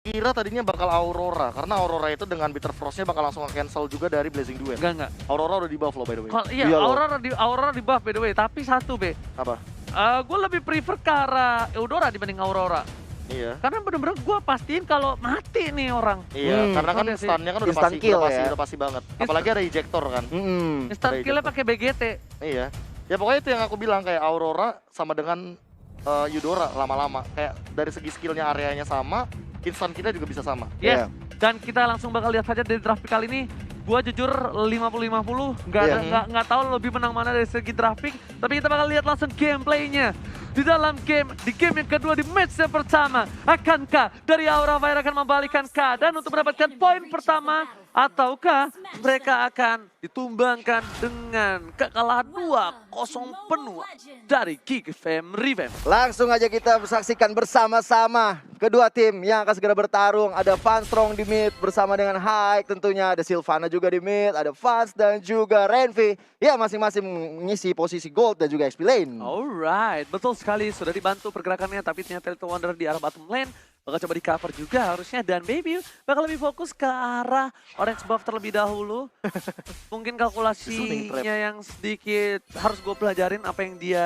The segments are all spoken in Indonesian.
kira tadinya bakal Aurora, karena Aurora itu dengan Bitter Frost-nya bakal langsung cancel juga dari Blazing Duet. Enggak. Aurora udah di buff loh by the way. Iya, Iya loh. Aurora di buff by the way, tapi satu Be. Apa? Gue lebih prefer ke arah Eudora dibanding Aurora. Iya. Karena bener-bener gue pastiin kalau mati nih orang. Iya, karena kan Udah sih. stunnya kan udah Instant pasti, kill udah ya. pasti banget. Apalagi ada ejector kan. Instant Dari kill-nya jatuh. pakai BGT. Iya. Ya pokoknya itu yang aku bilang, kayak Aurora sama dengan Eudora lama-lama. Kayak dari segi skillnya areanya sama, instant kita juga bisa sama. Yes. Iya. Dan kita langsung bakal lihat saja dari draft kali ini. Gua jujur 50-50, nggak tahu lebih menang mana dari segi drafting, tapi kita bakal lihat langsung gameplaynya. Di dalam game, di game yang kedua, di match yang pertama, akankah dari Aura Fire akan membalikkan keadaan untuk mendapatkan poin pertama, ataukah mereka akan ditumbangkan dengan kekalahan 2-0 penuh dari Geek Fam Revamp? Langsung aja kita saksikan bersama-sama kedua tim yang akan segera bertarung. Ada Fanstrong di mid bersama dengan Haik tentunya. Ada Sylvana juga di mid, ada Fans dan juga Renvi. Ya masing-masing mengisi posisi gold dan juga XP lane. Alright, betul sekali. Sudah dibantu pergerakannya, tapi ternyata Little Wonder di arah bottom lane bakal coba di cover juga harusnya. Dan Baby bakal lebih fokus ke arah orange buff terlebih dahulu. Mungkin kalkulasinya yang sedikit harus gue pelajarin apa yang dia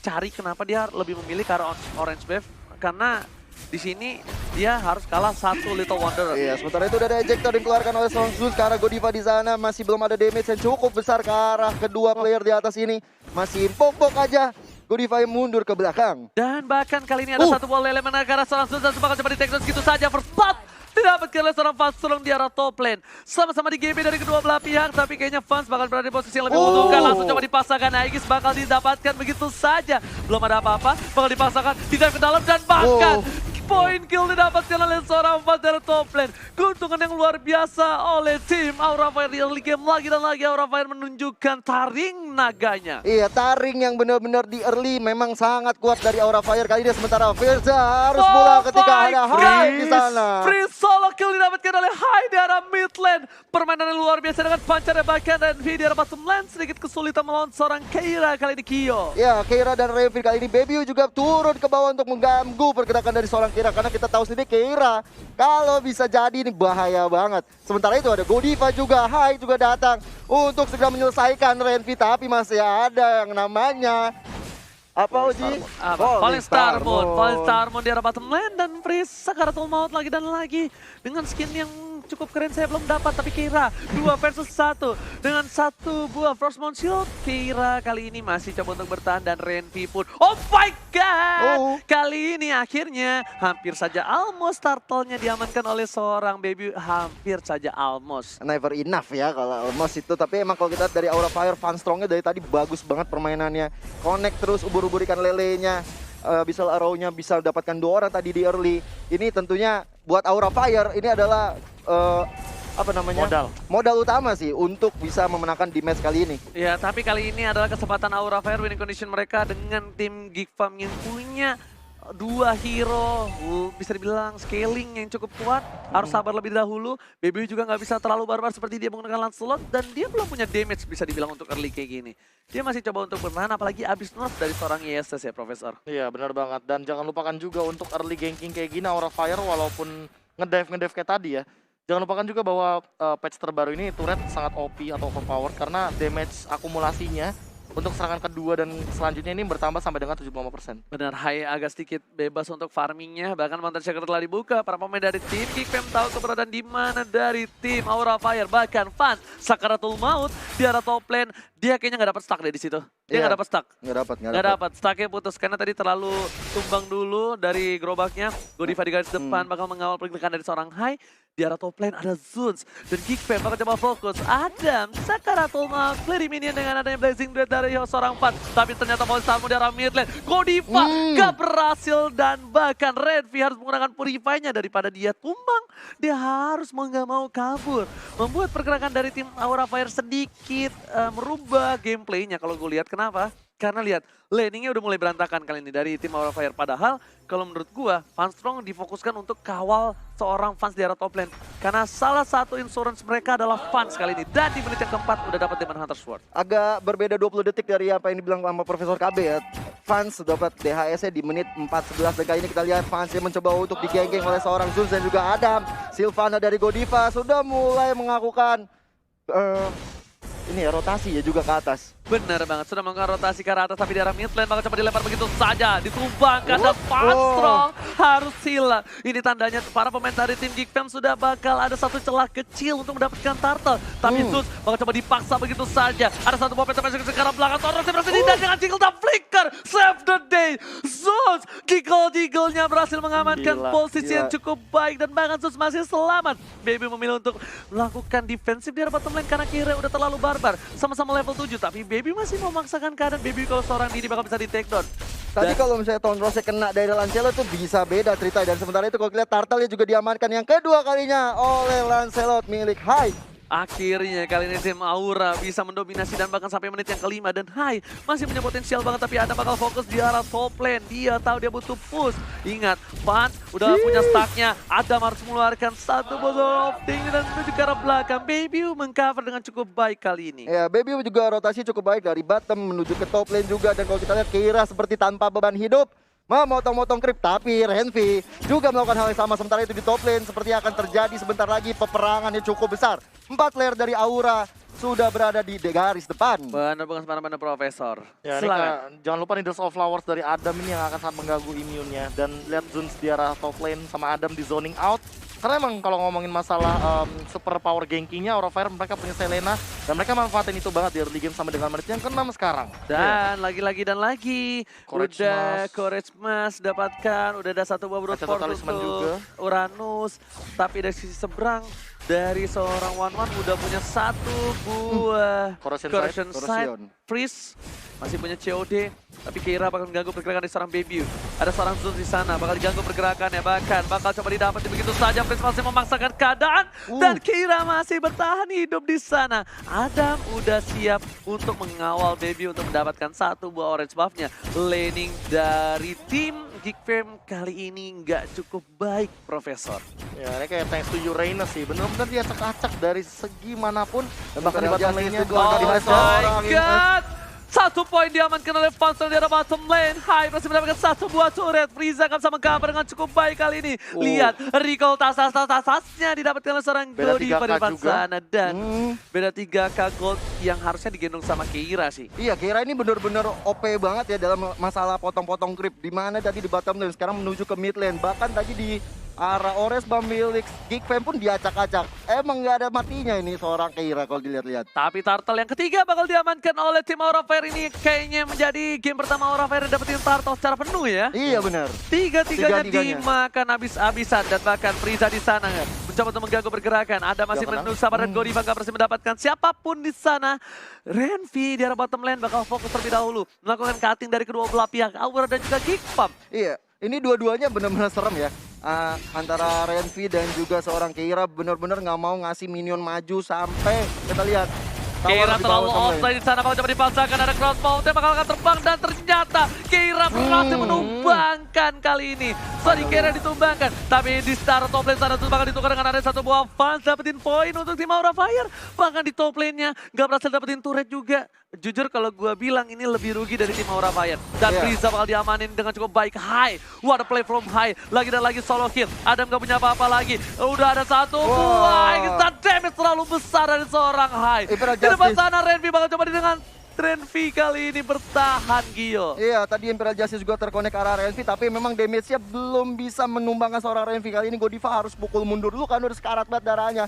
cari, kenapa dia lebih memilih ke arah orange buff. Karena di sini dia harus kalah satu Little Wonder. Iya, sementara itu udah ada ejector dikeluarkan oleh seorang Zeus ke arah Godiva di sana. Masih belum ada damage yang cukup besar ke arah kedua player di atas ini. Masih pok-pok aja. Godiva yang mundur ke belakang. Dan bahkan kali ini ada satu bola elemen ke arah seorang Zeus dan bakal coba di-take down segitu saja. First blood didapatkan oleh seorang Fans Strong di arah top lane. Sama-sama di GB dari kedua belah pihak, tapi kayaknya Fans bakal berada di posisi yang lebih menguntungkan. Langsung coba dipasangkan, Aegis bakal didapatkan begitu saja. Belum ada apa-apa, bakal dipasangkan, di-dive ke dalam dan bahkan poin kill didapatkan oleh seorang Fans dari top lane. Keuntungan yang luar biasa oleh tim Aura Fire di early game. Lagi dan lagi Aura Fire menunjukkan taring naganya. Iya, taring yang benar-benar di early memang sangat kuat dari Aura Fire kali ini. Sementara Firza harus pulang ketika ada Hai di sana. Free solo kill didapatkan oleh Hai di arah mid lane. Permainan yang luar biasa dengan pancarnya bahkan dan V di arah bottom lane. Sedikit kesulitan melawan seorang Keira kali ini Kyo. Ya, Keira dan Renvi kali ini Baby juga turun ke bawah untuk mengganggu pergerakan dari seorang Keira. Karena kita tahu sendiri Keira kalau bisa jadi ini bahaya banget. Sementara itu ada Godiva juga, Hai juga datang untuk segera menyelesaikan Renvi. Tapi masih ada yang namanya apa Uji? Falling Star Moon di arah bottom lane dan Freeze Sakaratul Maut lagi dan lagi dengan skin yang cukup keren. Saya belum dapat, tapi Keira 2 versus 1 dengan 1 buah Frostmourne Shield. Keira kali ini masih coba untuk bertahan dan Renvi pun oh my god, kali ini akhirnya hampir saja almost turtle-nya diamankan oleh seorang Baby. Hampir saja almost. Never enough ya kalau almost itu. Tapi emang kalau kita dari Aura Fire, Fan Strongnya dari tadi bagus banget permainannya. Connect terus, ubur-ubur ikan lelenya. Bisa arrow-nya bisa dapatkan 2 orang tadi di early. Ini tentunya buat Aura Fire ini adalah apa namanya? Modal utama sih untuk bisa memenangkan di match kali ini. Ya, tapi kali ini adalah kesempatan Aura Fire winning condition mereka dengan tim Geek Fam yang punya 2 hero, bisa dibilang scaling yang cukup kuat. Harus sabar lebih dahulu. Baby juga nggak bisa terlalu barbar seperti dia menggunakan Lancelot. Dan dia belum punya damage bisa dibilang untuk early kayak gini. Dia masih coba untuk bertahan, apalagi abis nerf dari seorang ISS ya, Profesor. Iya, benar banget. Dan jangan lupakan juga untuk early ganking kayak gini, Aura Fire walaupun ngedive kayak tadi ya. Jangan lupakan juga bahwa patch terbaru ini turret sangat OP atau overpowered karena damage akumulasinya untuk serangan kedua dan selanjutnya ini bertambah sampai dengan 75%. Benar, Hai agak sedikit bebas untuk farmingnya. Bahkan Mountain Shaker telah dibuka. Para pemain dari tim Geek Fam tahu keberadaan di mana dari tim Aura Fire. Bahkan Fans Sakaratul Maut di arah top lane. Dia kayaknya nggak dapat stuck deh di situ. Dia nggak dapat stuck. Nggak dapat. Stucknya putus karena tadi terlalu tumbang dulu dari gerobaknya. Godiva di garis depan bakal mengawal pergerakan dari seorang Hai. Di arah top lane ada Zeus dan Geek Fam bakal coba fokus. Adam Sakaratul Maut clear minion dengan adanya Blazing Duet dari seorang Fans. Tapi ternyata Falling Star Moon di arah mid lane. Godiva gak berhasil dan bahkan Renvi harus menggunakan Purify-nya daripada dia tumbang. Dia harus nggak mau kabur. Membuat pergerakan dari tim Aura Fire sedikit merubah gameplaynya kalau gue lihat. Kenapa? Karena lihat, laningnya udah mulai berantakan kali ini dari tim Aura Fire. Padahal kalau menurut gua, Fans Strong difokuskan untuk kawal seorang Fans di arah top lane. Karena salah satu insurance mereka adalah Fans kali ini. Dan di menit yang keempat udah dapat Demon Hunter Sword. Agak berbeda 20 detik dari apa yang dibilang sama Profesor KB ya. Fans dapat DHS-nya di menit 4:11 dan kali ini kita lihat Fans yang mencoba untuk digeng-geng oleh seorang Zuns dan juga Adam. Sylvana dari Godiva sudah mulai mengakukan ini ya rotasi ya juga ke atas. Benar banget, sudah melakukan rotasi ke arah atas tapi di arah mid lane bakal coba dilempar begitu saja. Ditumbangkan dan Funstrong harus hilang. Ini tandanya para pemain dari tim Geekfam sudah bakal ada satu celah kecil untuk mendapatkan turtle. Tapi Zeus bakal coba dipaksa begitu saja. Ada satu pemain sampai ke arah belakang. Toros berhasil dan dengan Jiggle dan Flicker. Save the day. Zeus Jiggle-nya berhasil mengamankan posisi yang cukup baik. Dan bahkan Zeus masih selamat. Baby memilih untuk melakukan defensif di arah bottom lane karena kira udah terlalu barbar. Sama-sama level 7 tapi Baby masih memaksakan keadaan. Baby kalau seorang diri bakal bisa di take down. Tadi kalau misalnya Tonrosnya kena dari Lancelot tuh bisa beda cerita. Dan sementara itu kalau lihat Turtle juga diamankan yang kedua kalinya oleh Lancelot milik Hai. Akhirnya kali ini tim Aura bisa mendominasi dan bahkan sampai menit yang kelima. Dan Hai masih punya potensial banget tapi ada bakal fokus di arah top lane. Dia tahu dia butuh push. Ingat, Fans udah punya stacknya. Adam harus mengeluarkan satu botol of thing dan menuju ke arah belakang. Baby mengcover dengan cukup baik kali ini. Ya, Baby juga rotasi cukup baik dari bottom menuju ke top lane juga. Dan kalau kita lihat Keira seperti tanpa beban hidup. Memotong-motong creep, tapi Renvi juga melakukan hal yang sama. Sementara itu di top lane seperti akan terjadi sebentar lagi peperangan yang cukup besar. 4 player dari Aura sudah berada di garis depan. Benar bukan sembarangan Profesor. Ya, ini jangan lupa Needles of Flowers dari Adam ini yang akan sangat mengganggu imunnya. Dan lihat Zuns di arah top lane sama Adam di zoning out. Karena emang kalau ngomongin masalah super power gankingnya Aura Fire mereka punya Selena. Dan mereka manfaatin itu banget di early game sama dengan menit yang ke-6 sekarang. Dan lagi-lagi dan lagi. Courage Mas dapatkan. Udah ada satu buah Brood Portal untuk Uranus. Tapi dari sisi seberang dari seorang One udah punya satu buah Corrosion Sight. Freeze masih punya COD. Tapi Keira bakal mengganggu pergerakan dari seorang Baby. Ada seorang Zeus di sana, bakal diganggu pergerakannya. Bahkan bakal coba didapat begitu saja. Prince masih memaksakan keadaan. Dan Keira masih bertahan hidup di sana. Adam udah siap untuk mengawal Baby untuk mendapatkan satu buah orange buff-nya. Laning dari tim Geekfam kali ini nggak cukup baik, Profesor. Ya, ini kayak thanks to Uranus sih. Bener-bener dia acak-acak dari segi manapun. Dan bahkan di bottom lane-nya Oh my god! 1 poin diamankan oleh Funstrong di arah bottom lane. Hai masih mendapatkan satu buah turret. Frieza akan sama cover dengan cukup baik kali ini. Lihat, recall tasnya didapatkan oleh seorang Godiva di depan sana. Dan beda 3k gold yang harusnya digendong sama Keira sih. Iya, Keira ini bener-bener OP banget ya dalam masalah potong-potong creep. Dimana tadi di bottom lane, sekarang menuju ke mid lane. Bahkan tadi di arah Orange milik Geekfam pun diacak-acak. Emang nggak ada matinya ini seorang Keira kalau dilihat-lihat. Tapi turtle yang ketiga bakal diamankan oleh tim Aura Fire ini. Kayaknya menjadi game pertama Aura Fire dapetin turtle secara penuh ya. Iya benar. Tiga-tiganya dimakan habis-habisan. Dan bahkan Frieza di sana mencoba untuk mengganggu pergerakan. Ada masih menunggu sabar dan Godiva nggak berhasil mendapatkan siapapun di sana. Renvi di arah bottom lane bakal fokus terlebih dahulu. Melakukan cutting dari kedua belah pihak. Aura dan juga Geekfam. Iya, ini dua-duanya benar-benar serem ya. Antara Renvi dan juga seorang Keira benar-benar nggak mau ngasih minion maju sampai kita lihat. Keira terlalu offside di sana, bakal coba dipaksakan, ada cross mountain bakal akan terbang dan ternyata Keira berhasil menumbangkan kali ini. Keira ditumbangkan, tapi di start top lane sana tuh bakal ditukar dengan ada satu buah Fans dapetin poin untuk tim Aura Fire. Bahkan di top lane-nya nggak berhasil dapetin turret juga. Jujur kalau gue bilang ini lebih rugi dari tim Aura Fire. Dan Frieza bakal diamanin dengan cukup baik. Hai, what a play from Hai. Lagi dan lagi solo kill. Adam gak punya apa-apa lagi. Udah ada satu buah. Kita damage terlalu besar dari seorang Hai. Di depan sana Renvi bakal coba dengan Renvi kali ini bertahan, Gio. Iya, tadi Imperial Justice juga terkonek ke arah Renvi, tapi memang damage-nya belum bisa menumbangkan seorang Renvi. Kali ini Godiva harus pukul mundur dulu kan udah sekarat banget darahnya.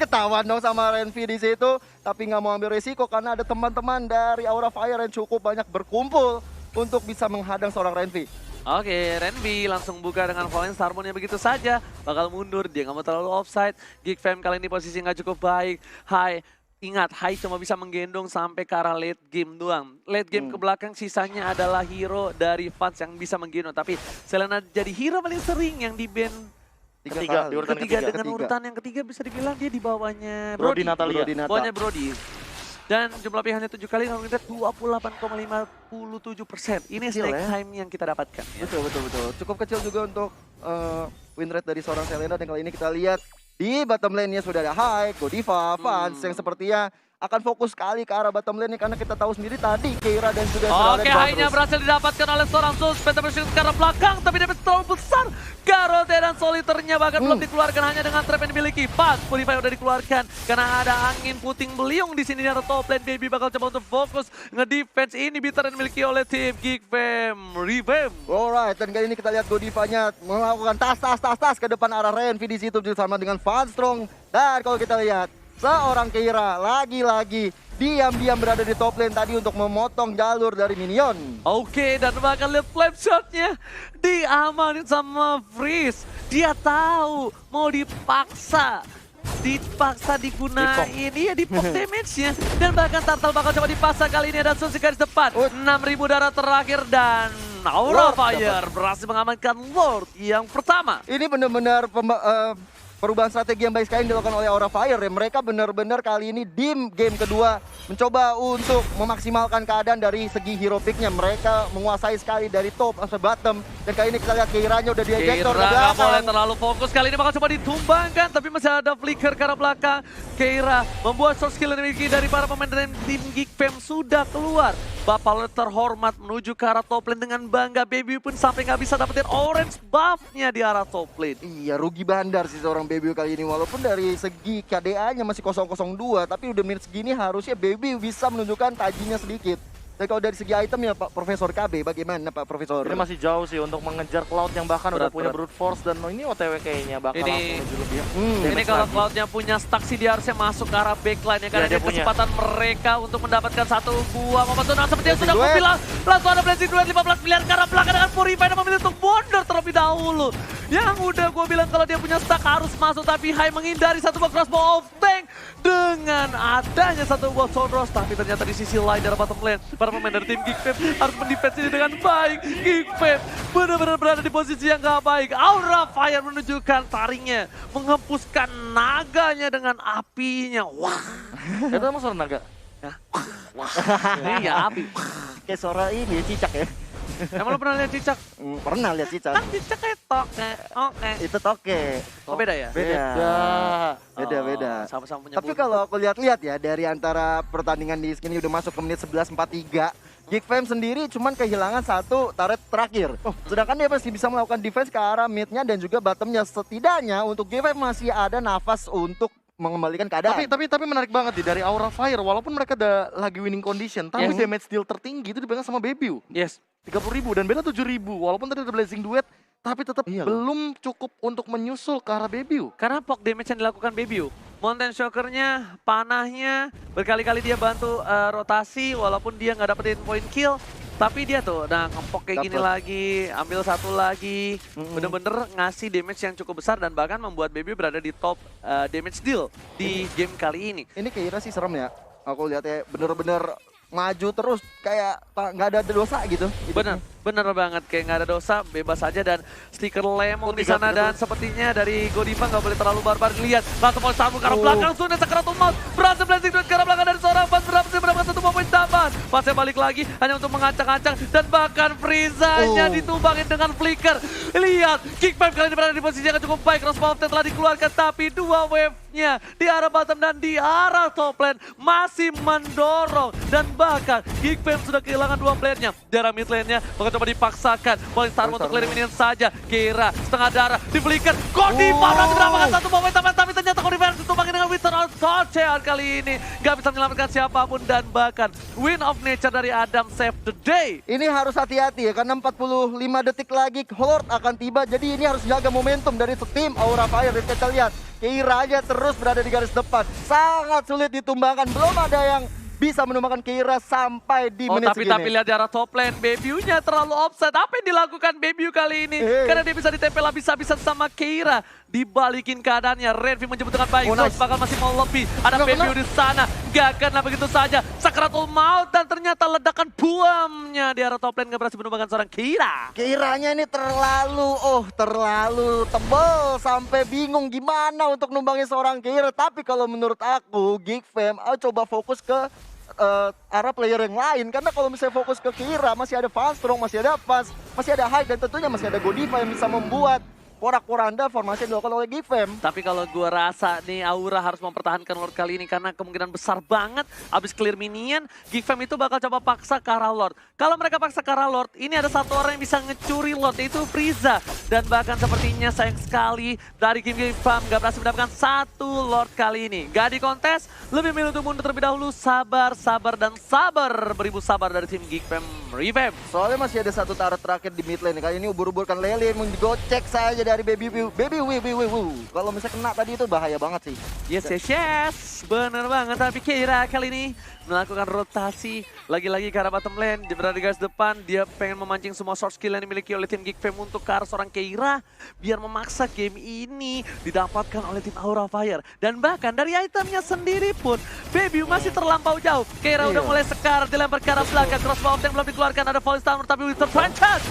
Ketahuan dong sama Renvi di situ, tapi nggak mau ambil resiko karena ada teman-teman dari Aura Fire yang cukup banyak berkumpul untuk bisa menghadang seorang Renvi. Oke, Renvi langsung buka dengan Fallen Starborn-nya begitu saja. Bakal mundur, dia nggak mau terlalu offside. Geekfam kali ini posisi nggak cukup baik. Hai. Ingat, Hai cuma bisa menggendong sampai ke arah late game doang. Late game ke belakang sisanya adalah hero dari Fans yang bisa menggendong. Tapi Selena jadi hero paling sering yang di-ban Ketiga dengan urutan yang ketiga bisa dibilang dia di bawahnya Brody Natalia. Bawahnya Brody. Dan jumlah pilihannya 7 kali, kalau kita 28,57%. Ini stack time yang kita dapatkan. Ya. Betul. Cukup kecil juga untuk win rate dari seorang Selena. Dan kali ini kita lihat di bottom lane-nya sudah ada Hai, Godiva, Fans yang sepertinya akan fokus sekali ke arah bottom lane karena kita tahu sendiri tadi Keira dan juga sudah ada Oke, di bawah high-nya terus. berhasil didapatkan oleh seorang Suspect bersyukur ke arah belakang, tapi damage terlalu besar. Garode dan Soliternya bahkan belum dikeluarkan hanya dengan trap yang dimiliki. Pas Purify udah dikeluarkan karena ada angin puting beliung di sini di arah top lane. Baby bakal coba untuk fokus nge-defense ini bitter yang dimiliki oleh tim Geek Fam Revamp. Alright, dan kali ini kita lihat Godivanya melakukan tas ke depan arah Renvi di situ bersama dengan Funstrong. Dan kalau kita lihat seorang Keira lagi-lagi diam-diam berada di top lane tadi untuk memotong jalur dari minion. Oke, dan bahkan lihat flame shotnya diamanin sama Freeze. Dia tahu mau dipaksa digunain, iya dipok damage-nya. Dan bahkan Turtle bakal coba dipaksa kali ini, dan Sun di garis depan. 6.000 darah terakhir dan Aura Lord Fire berhasil mengamankan Lord yang pertama. Ini benar-benar perubahan strategi yang baik sekali yang dilakukan oleh Aura Fire ya. Mereka benar-benar kali ini di game kedua mencoba untuk memaksimalkan keadaan dari segi hero pick-nya. Mereka menguasai sekali dari top sampai bottom. Dan kali ini kita lihat Keiranya udah di-ejector ke Keira nggak boleh belakang. terlalu fokus, kali ini bakal coba ditumbangkan, tapi masih ada flicker ke arah belakang. Keira membuat short skill yang dimiliki dari para pemain dari tim Geek Fam sudah keluar. Bapak terhormat menuju ke arah top lane dengan bangga. Baby pun sampai nggak bisa dapetin orange buff-nya di arah top lane. Iya, rugi bandar sih seorang Baby kali ini. Walaupun dari segi KDA-nya masih 002, tapi udah menit segini harusnya Baby bisa menunjukkan tajinya sedikit. Dan kalau dari segi item ya Pak Profesor KB, bagaimana Pak Profesor? Ini masih jauh sih untuk mengejar Cloud yang bahkan udah punya Berat. brute force, dan ini OTW kayaknya bakal Ini- langsung menuju lebih. Ini damage kalau lagi. Cloud-nya punya stack sih dia harusnya masuk ke arah backline ya, karena dia ini punya. kesempatan mereka untuk mendapatkan satu buah momentum. Nah, seperti yang sudah Blazing aku Duet. bilang, langsung ada Blazing Duet 15 miliar ke arah belakang dengan Purify dan memilih untuk bonder terlebih dahulu. Yang udah gue bilang kalau dia punya stack harus masuk, tapi Hai menghindari satu buah crossbow of tank dengan adanya satu buah Soundros. Tapi ternyata di sisi lain dari bottom lane, para pemain dari tim Geek Fam harus mendefense ini dengan baik. Geek Fam benar-benar berada di posisi yang gak baik. Aura Fire menunjukkan taringnya, menghempuskan naganya dengan apinya. Wah, Itu emang suara naga. ini ya api. Kayak suara ini cicak ya. Emang lu pernah lihat cicak? Pernah lihat cicak. Kan cicak kayak toke. Oke. Itu toke. Oh beda ya? Beda. Oh, sama-sama punya Tapi bulu. kalau aku lihat-lihat ya dari antara pertandingan di sini udah masuk ke menit 11:43, Geek Fam sendiri cuman kehilangan satu turret terakhir. Sedangkan dia masih bisa melakukan defense ke arah mid-nya dan juga bottom-nya. Setidaknya untuk Geek Fam masih ada nafas untuk mengembalikan keadaan. Tapi menarik banget nih dari Aura Fire, walaupun mereka udah lagi winning condition, tapi Yes. damage deal tertinggi itu dipegang sama Baby. Yes. 30.000 dan beda 7.000. Walaupun tadi ada Blazing Duet, tapi tetap Iya loh. belum cukup untuk menyusul ke arah Baby. Karena poke damage yang dilakukan Baby. Mountain Shocker-nya, panahnya, berkali-kali dia bantu rotasi walaupun dia nggak dapetin point kill. Tapi dia tuh, nah ngepok kayak gini Dapet. lagi, ambil satu lagi. Bener-bener ngasih damage yang cukup besar dan bahkan membuat Baby berada di top damage deal di game kali ini. Ini Keira sih serem ya. Aku lihat ya bener-bener maju terus kayak nggak ada dosa gitu. Bener banget, kayak nggak ada dosa, bebas aja. Dan stiker lemon di sana, dan sepertinya dari Godiva nggak boleh terlalu barbar. Lihat, langsung mau sambung ke arah belakang, Sun dan Sakaratul Maut berhasil Blazing Duet ke arah belakang dari seorang Bas, berhasil mendapatkan satu poin tambahan. Pasnya balik lagi hanya untuk mengacang-acang, dan bahkan Frieza-nya ditumbangin dengan flicker. Lihat, Geek Fam kali ini berada di posisi yang cukup baik. Crossbow of Death telah dikeluarkan, tapi dua wave-nya di arah bottom dan di arah top lane masih mendorong. Dan bahkan Geek Fam sudah kehilangan dua player-nya. Di arah mid lane-nya bakal coba dipaksakan. Paling Star untuk clear minion saja. Keira setengah darah di flicker. Godiva berhasil mendapatkan satu poin tambahan, tapi ternyata Godiva harus ditumbangin dengan Wither of Torchean kali ini. Gak bisa menyelamatkan siapapun, dan bahkan win of nature dari Adam save the day. Ini harus hati-hati ya, karena 45 detik lagi Lord akan tiba. Jadi ini harus jaga momentum dari tim Aura Fire. Dan kita lihat Keira aja terus berada di garis depan. Sangat sulit ditumbangkan. Belum ada yang bisa menumbangkan Keira sampai di menit segini. Tapi lihat di arah top lane, Baby-nya terlalu offside. Apa yang dilakukan Baby kali ini? Karena dia bisa ditempel habis-habisan sama Keira. Dibalikin keadaannya, Renvi menjemput dengan baik. Nice. Bakal masih mau lebih. Ada Baby di sana, gak kena begitu saja. Sakaratul Maut, dan ternyata ledakan buamnya di arah top lane gak berhasil menumbangkan seorang Keira. Keiranya ini terlalu tebal sampai bingung gimana untuk numbangin seorang Keira. Tapi kalau menurut aku, Geek Fam coba fokus ke arah player yang lain. Karena kalau misalnya fokus ke Keira, masih ada Funstrong, masih ada Pas, masih ada Hyde, dan tentunya masih ada Godiva yang bisa membuat porak-poranda formasi yang dilakukan oleh Gifem. Tapi kalau gua rasa nih Aura harus mempertahankan Lord kali ini karena kemungkinan besar banget abis clear minion, Gifem itu bakal coba paksa ke arah Lord. Kalau mereka paksa ke arah Lord, ini ada satu orang yang bisa ngecuri Lord, yaitu Frieza. Dan bahkan sepertinya sayang sekali dari Kim Gifem gak berhasil mendapatkan satu Lord kali ini. Gak di kontes, lebih milih untuk mundur terlebih dahulu. Sabar, sabar, dan sabar. Beribu sabar dari tim Gifem Revamp. Soalnya masih ada satu turret terakhir di mid lane. Kali ini ubur-uburkan Lele menggocek saja dari Baby Wu. Kalau misalnya kena tadi itu bahaya banget sih. Yes. Bener banget. Tapi Keira kali ini melakukan rotasi lagi-lagi ke arah bottom lane. Dia berada di garis depan. Dia pengen memancing semua source skill yang dimiliki oleh tim Gifem untuk ke arah seorang Keira. Biar memaksa game ini didapatkan oleh tim Aura Fire. Dan bahkan dari itemnya sendiri pun, Baby masih terlampau jauh. Keira udah mulai sekar, dilempar ke arah belakang. Crossbow yang belum dikeluarkan, ada Falling Stammer, tapi Wither Franchise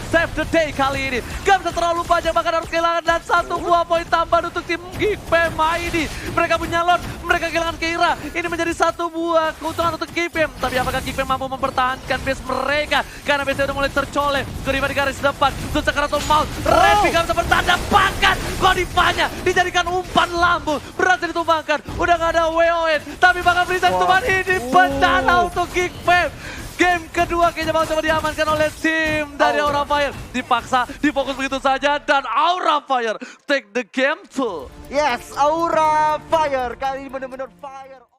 save the day kali ini. Gak bisa terlalu banyak, bahkan harus kehilangan dan satu buah poin tambahan untuk tim Gifem ini. Mereka punya Lord, mereka kehilangan Keira. Ini menjadi satu buah keuntungan untuk Gifem. Tapi apakah Gifem mampu mempertahankan base mereka? Karena base udah mulai tercolek. Geriba di garis depan, Sakaratul Maut. Red gak bisa bertanda, bahkan Godifanya dijadikan umpan lambung. Berhasil ditumbangkan, udah gak ada WON. Tapi bahkan Frieza tumbang ini bencana untuk Gifem. Game kedua kayaknya bakal coba diamankan oleh tim dari Aura Fire. Dipaksa, difokus begitu saja, dan Aura Fire take the game to. Yes, Aura Fire kali ini benar-benar fire.